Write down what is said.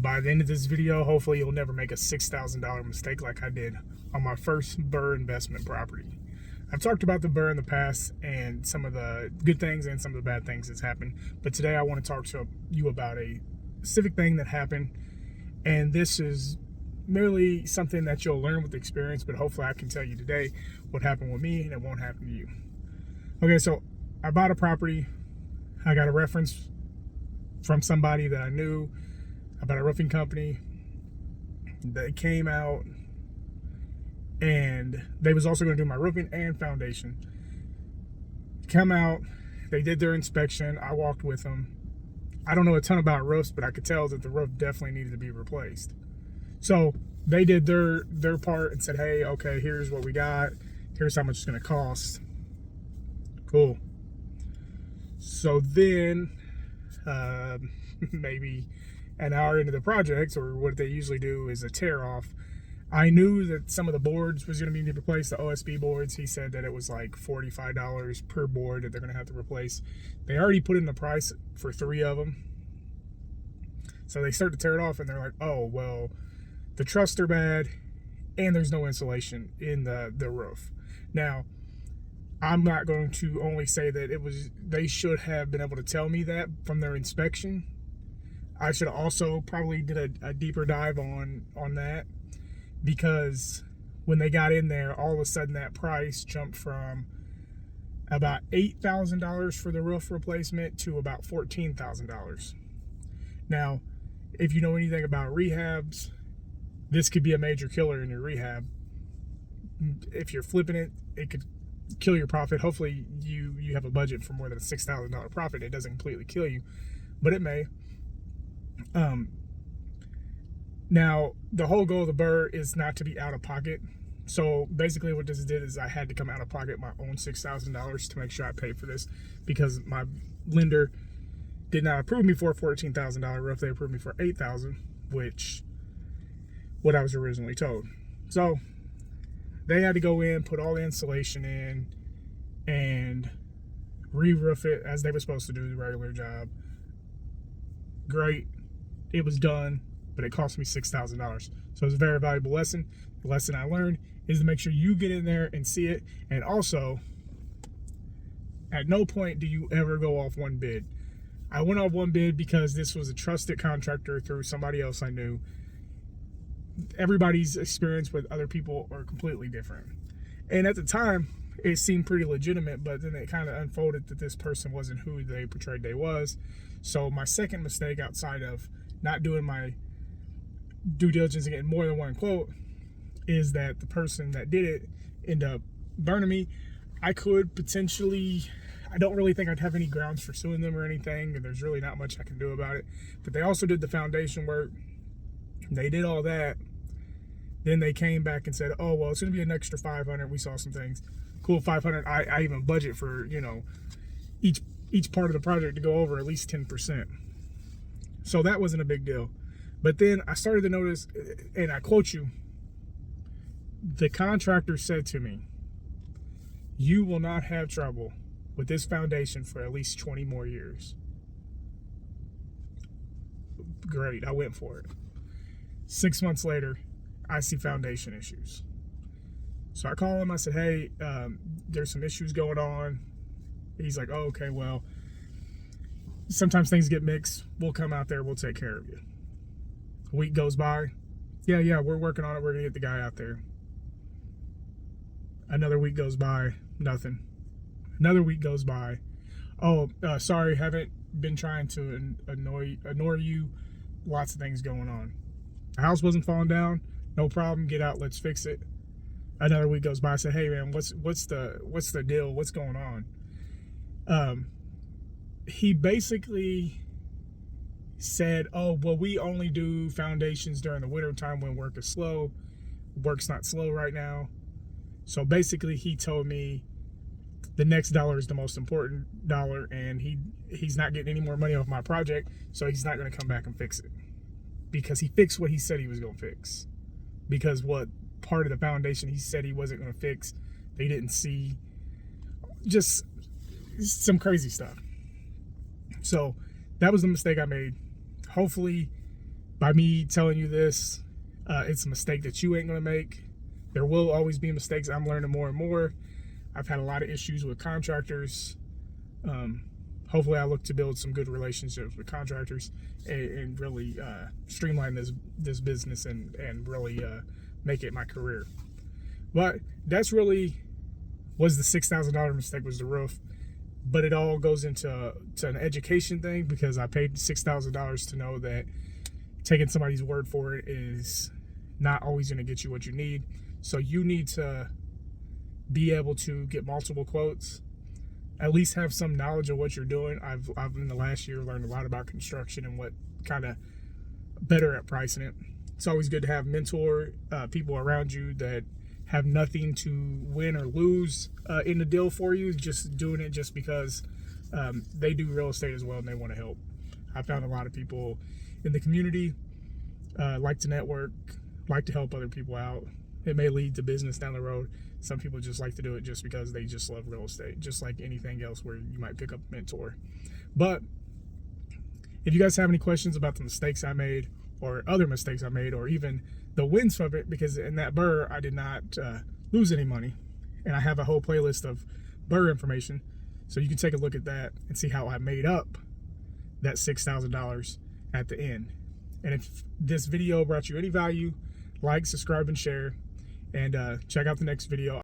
by the end of this video, hopefully you'll never make a $6,000 mistake like I did on my first Burr investment property. I've talked about the Burr in the past and some of the good things and some of the bad things that's happened, but today I want to talk to you about a specific thing that happened, and this is merely something that you'll learn with experience, but hopefully I can tell you today what happened with me and it won't happen to you. Okay, so I bought a property. I got a reference from somebody that I knew about a roofing company. They came out and they was also going to do my roofing and foundation. Come out, they did their inspection. I walked with them. I don't know a ton about roofs, but I could tell that the roof definitely needed to be replaced. So they did their part and said, hey, okay, here's what we got. Here's how much it's going to cost. Cool. So then maybe an hour into the project, or what they usually do is a tear off, I knew that some of the boards was going to be replaced, the OSB boards. He said that it was like $45 per board that they're going to have to replace. They already put in the price for 3 of them. So they start to tear it off and they're like, oh, well, the trusses are bad and there's no insulation in the roof. Now, I'm not going to only say that they should have been able to tell me that from their inspection. I should also probably did a deeper dive on that, because when they got in there, all of a sudden that price jumped from about $8,000 for the roof replacement to about $14,000. Now, if you know anything about rehabs, this could be a major killer in your rehab. If you're flipping it, it could kill your profit. Hopefully you have a budget for more than a $6,000 profit. It doesn't completely kill you, but it may. Now, the whole goal of the Burr is not to be out of pocket. So basically what this did is I had to come out of pocket my own $6,000 to make sure I paid for this, because my lender did not approve me for a $14,000 roof. They approved me for $8,000, which what I was originally told. So they had to go in, put all the insulation in, and re-roof it as they were supposed to do the regular job. Great. It was done, but it cost me $6,000. So it was a very valuable lesson. The lesson I learned is to make sure you get in there and see it. And also, at no point do you ever go off one bid. I went off one bid because this was a trusted contractor through somebody else I knew. Everybody's experience with other people are completely different. And at the time, it seemed pretty legitimate, but then it kind of unfolded that this person wasn't who they portrayed they was. So my second mistake, outside of not doing my due diligence and getting more than one quote, is that the person that did it ended up burning me. I could potentially, I don't really think I'd have any grounds for suing them or anything, and there's really not much I can do about it. But they also did the foundation work. They did all that. Then they came back and said, oh, well, it's going to be an extra $500. We saw some things. Cool, $500. I even budget for, each part of the project to go over at least 10%. So that wasn't a big deal. But then I started to notice, and I quote you, the contractor said to me, you will not have trouble with this foundation for at least 20 more years. Great, I went for it. 6 months later, I see foundation issues. So I call him, I said, hey, there's some issues going on. He's like, oh, okay, well, sometimes things get mixed. We'll come out there, we'll take care of you. A week goes by. Yeah, we're working on it. We're gonna get the guy out there. Another week goes by, nothing. Another week goes by. Oh, sorry, haven't been trying to annoy you. Lots of things going on. The house wasn't falling down. No problem. Get out. Let's fix it. Another week goes by. I said, hey man, what's the deal? What's going on? He basically said, oh, well, we only do foundations during the winter time when work is slow. Work's not slow right now. So basically he told me the next dollar is the most important dollar, and he's not getting any more money off my project, so he's not going to come back and fix it, because he fixed what he said he was going to fix. Because what part of the foundation he said he wasn't going to fix, they didn't see. Just some crazy stuff. So that was the mistake I made. Hopefully By me telling you this, it's a mistake that you ain't gonna make. There will always be mistakes. I'm learning more and more. I've had a lot of issues with contractors. Hopefully I look to build some good relationships with contractors and really streamline this business and really make it my career. But that's really was the $6,000 mistake, was the roof. But it all goes into an education thing, because I paid $6,000 to know that taking somebody's word for it is not always going to get you what you need. So you need to be able to get multiple quotes, at least have some knowledge of what you're doing. I've in the last year learned a lot about construction and what kind of better at pricing it. It's always good to have mentor people around you that have nothing to win or lose in the deal for you, just doing it just because they do real estate as well and they want to help. I found a lot of people in the community like to network, like to help other people out. It may lead to business down the road. Some people just like to do it just because they just love real estate, just like anything else where you might pick up a mentor. But if you guys have any questions about the mistakes I made or other mistakes I made, or even the wins of it, because in that Burr, I did not lose any money. And I have a whole playlist of Burr information. So you can take a look at that and see how I made up that $6,000 at the end. And if this video brought you any value, like, subscribe, and share. And check out the next video.